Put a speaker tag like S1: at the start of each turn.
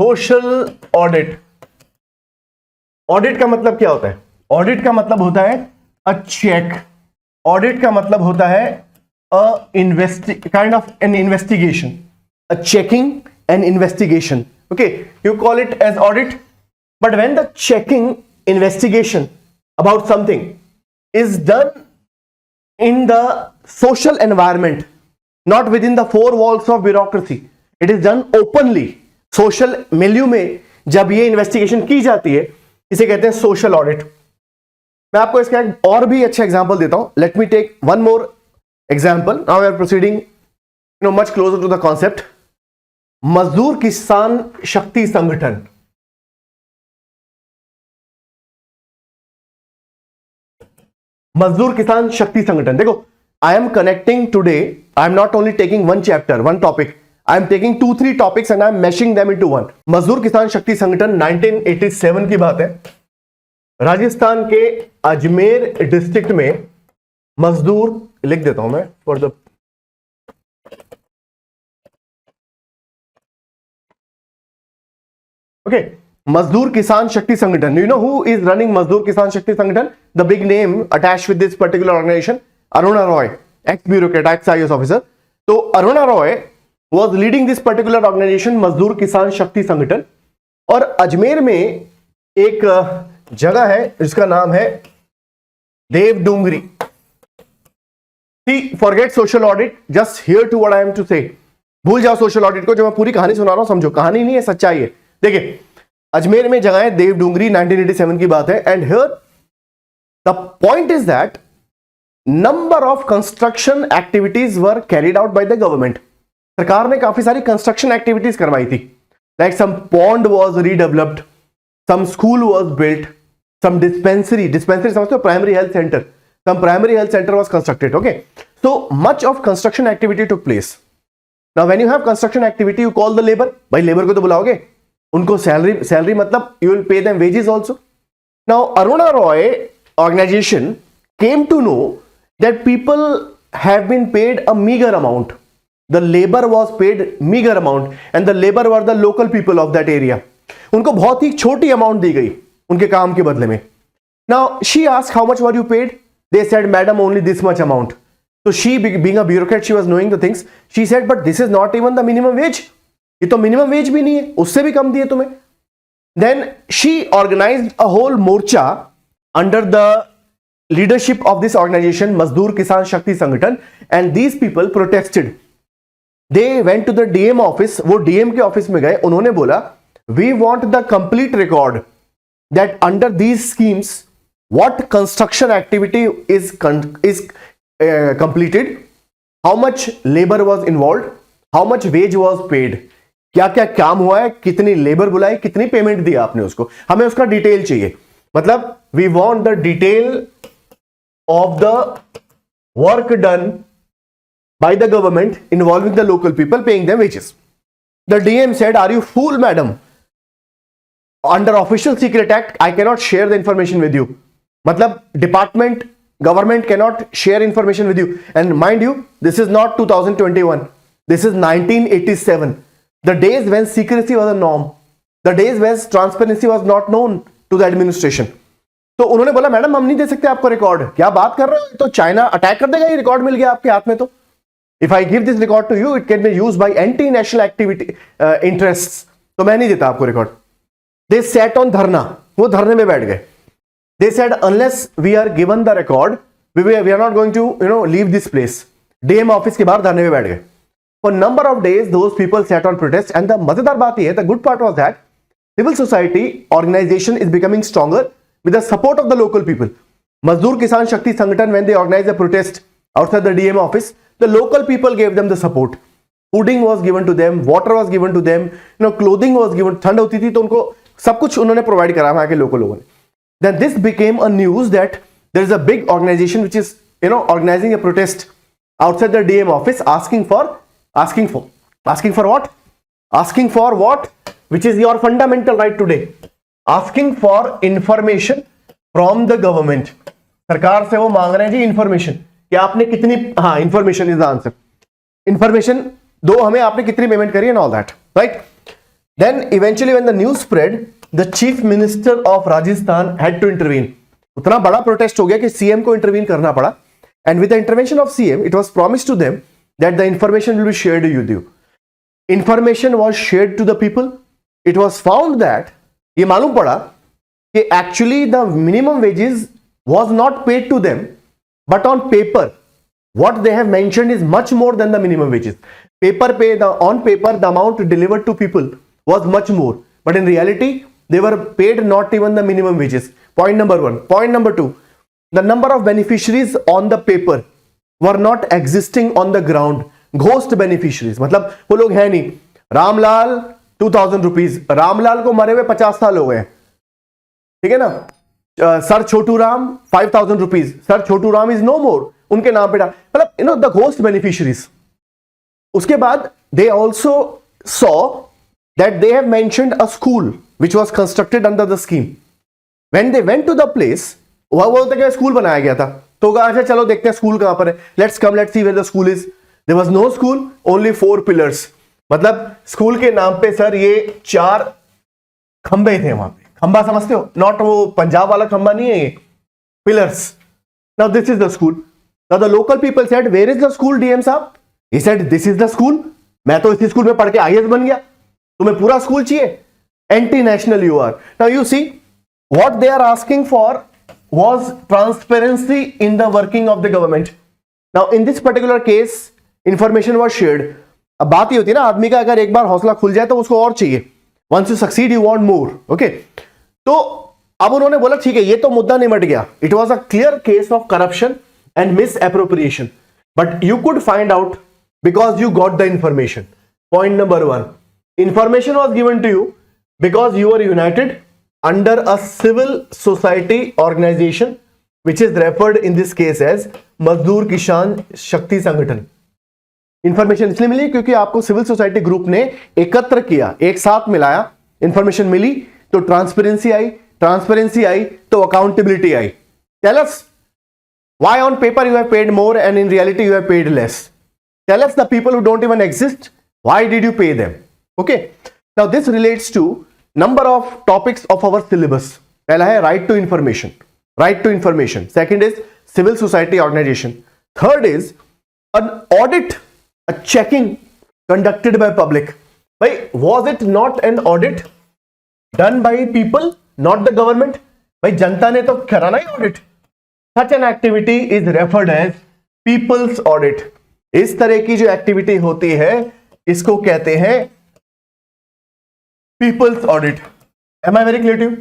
S1: Social audit. Audit का मतलब क्या होता है? ऑडिट का मतलब होता है अ चेक। ऑडिट का मतलब होता है kind of an investigation, a checking and investigation. Okay, you call it as audit, but when the checking investigation about something is done in the social environment, not within the four walls of bureaucracy. It is done openly. Social milieu में जब ये investigation की जाती है, इसे कहते हैं social audit. मैं आपको इसका एक और भी अच्छा एग्जांपल देता हूं। Let me take one more example. Now we are proceeding much closer to the concept. Mazdoor Kisan Shakti Sangathan. Mazdoor Kisan Shakti Sangathan, देखो, I am connecting today, I am not only taking one chapter, one topic, I am taking 2-3 topics and I am mashing them into one. Mazdoor Kisan Shakti संगठन 1987 की बात है। राजस्थान के Ajmer district में मजदूर, लिख देता हूं मैं फॉर द ओके, मजदूर Kisan Shakti Sangathan. You know who is running Mazdoor Kisan Shakti Sangathan? The big name attached with this particular organisation, Aruna Roy, ex bureaucrat, ex IAS officer. तो Aruna Roy was leading this particular organisation, Mazdoor Kisan Shakti संगठन। और अजमेर में एक जगह है जिसका नाम है Devdungri. Forget social audit, just hear to what I am to say. भूल जाओ सोशल ऑडिट को, जो मैं पूरी कहानी सुना रहा हूं समझो, कहानी नहीं है, सच्चाई है। देखिए, अजमेर में जगह है देवडूंगरी, 1987 की बात है। And here the point is that number of construction activities were carried out by the government. सरकार ने काफी सारी कंस्ट्रक्शन एक्टिविटीज करवाई थी। Like some pond was redeveloped, some school was built, some dispensary समझते हो, primary health centre, some primary health centre was constructed. Okay, so much of construction activity took place. Now when you have construction activity, you call the labour. भाई labour को तो बुलाओगे, उनको salary मतलब you will pay them wages also. Now Aruna Roy organization came to know that people have been paid a meager amount. The labor was paid meager amount and the labor were the local people of that area. उनको बहुत ही छोटी amount दी गई उनके काम के बदले में। Now she asked how much were you paid? They said, madam, only this much amount. So she, being a bureaucrat, she was knowing the things. She said, but this is not even the minimum wage. ये तो minimum wage भी नहीं है, उससे भी कम दिए तुम्हें। Then she organized a whole morcha under the leadership of this organization, Mazdoor Kisan Shakti Sangathan, and these people protested. They went to the DM office. वो DM के ऑफिस में गए, उन्होंने बोला, we want the complete record that under these schemes what construction activity is completed, how much labor was involved, how much wage was paid, क्या क्या काम हुआ है, कितनी लेबर बुलाई, कितनी पेमेंट दिया आपने उसको, हमें उसका डिटेल चाहिए। मतलब we want the detail of the work done by the government involving the local people, paying them wages. The DM said, are you fool, madam? Under Official Secret Act, I cannot share the information with you. मतलब department, government cannot share information with you. And mind you, this is not 2021. This is 1987. The days when secrecy was a norm. The days when transparency was not known to the administration. तो उन्होंने बोला, madam हम नहीं दे सकते आपको record. क्या बात कर रहे हो, तो चाइना अटैक कर देगा, ये रिकॉर्ड मिल गया आपके हाथ में तो। If I give this record to you, it can be used by anti national activity interests, तो मैं नहीं देता आपको रिकॉर्ड। दे सेट ऑन धरना, वो धरने में बैठ गए। They said unless we are given the record, we are not going to leave this place. DM office के बाहर धरने में बैठ गए। For number of days those people sat on protest. And the मजेदार बात यह है, the good part was that civil society organisation is becoming stronger with the support of the local people. Mazdoor Kisan Shakti Sangathan, when they organized a protest outside the DM office, the local people gave them the support. Fooding was given to them, water was given to them, clothing was given. ठंड होती थी तो उनको सब कुछ उन्होंने provide करा वहां के लोकल लोगों ने। Then this became a news that there is a big organization which is organizing a protest outside the DM office, asking for what? Asking for what? Which is your fundamental right today. Asking for information from the government. सरकार से वो मांग रहे हैं जी information, कि आपने कितनी, हाँ, information is the answer. Information दो हमें, आपने कितनी पेमेंट करी है, all that, right. Then eventually when the news spread, the chief minister of Rajasthan had to intervene. उतना बड़ा प्रोटेस्ट हो गया कि सीएम को इंटरवीन करना पड़ा. And with the intervention of CM, it was promised to them that the information will be shared with you. Information was shared to the people. It was found that ये मालूम पड़ा कि actually the minimum wages was not paid to them, but on paper what they have mentioned is much more than the minimum wages. On paper the amount delivered to people was much more, but in reality they were paid not even the minimum wages. Point number one. Point number two, the number of beneficiaries on the paper were not existing on the ground. Ghost beneficiaries, मतलब वो लोग है नहीं. Ramlal 2000 rupees, Ramlal को मरे हुए 50 साल हो गए, ठीक है ना. Sir Chhotu Ram 5000 rupees, sir Chhotu Ram is no more, उनके नाम पे मतलब you know the ghost beneficiaries. उसके बाद they also saw that they have mentioned a school which was constructed under the scheme. When they went to the place, वह बोलते कि school बनाया गया था, तो अच्छा चलो देखते हैं स्कूल कहां पर है, let's come let's see where the school is. There was no school, only 4 pillars. मतलब स्कूल के नाम पे सर ये 4 खंबे थे वहां पे. खंबा समझते हो, नॉट वो पंजाब वाला खंबा नहीं है ये, pillars. Now this is the school. Now the local people said where is the school DM साहब. He said this is the school. मैं तो इसी स्कूल में पढ़ के आईएएस बन गया, तुम्हें पूरा स्कूल चाहिए. Anti national you are. Now you see what they are asking for was transparency in the working of the government. Now in this particular case information was shared. अब बात ये होती है ना, आदमी का अगर एक बार हौसला खुल जाए तो उसको और चाहिए. Once you succeed you want more. Okay, तो अब उन्होंने बोला ठीक है ये तो मुद्दा निमट गया. It was a clear case of corruption and misappropriation, but you could find out because you got the information. Point number 1, information was given to you because you were united under a civil society organization which is referred in this case as मजदूर किसान शक्ति संगठन. Information इसलिए मिली क्योंकि आपको civil society group ने एकत्र किया, एक साथ मिलाया, इंफॉर्मेशन मिली तो ट्रांसपेरेंसी आई, ट्रांसपेरेंसी आई तो अकाउंटेबिलिटी आई. Tell us why on paper you have paid more and in reality you have paid less. Tell us the people who don't even exist, why did you pay them. Okay, now this relates to number of topics of our syllabus. पहला है right to information, right to information. Second is civil society organization. Third is an audit, a checking conducted by public. भाई, was it not an audit done by people, not the government? भाई जनता ने तो कराना ही audit. Such an activity is referred as people's audit. इस तरह की जो activity होती है इसको कहते हैं people's audit. Am I very clear to you?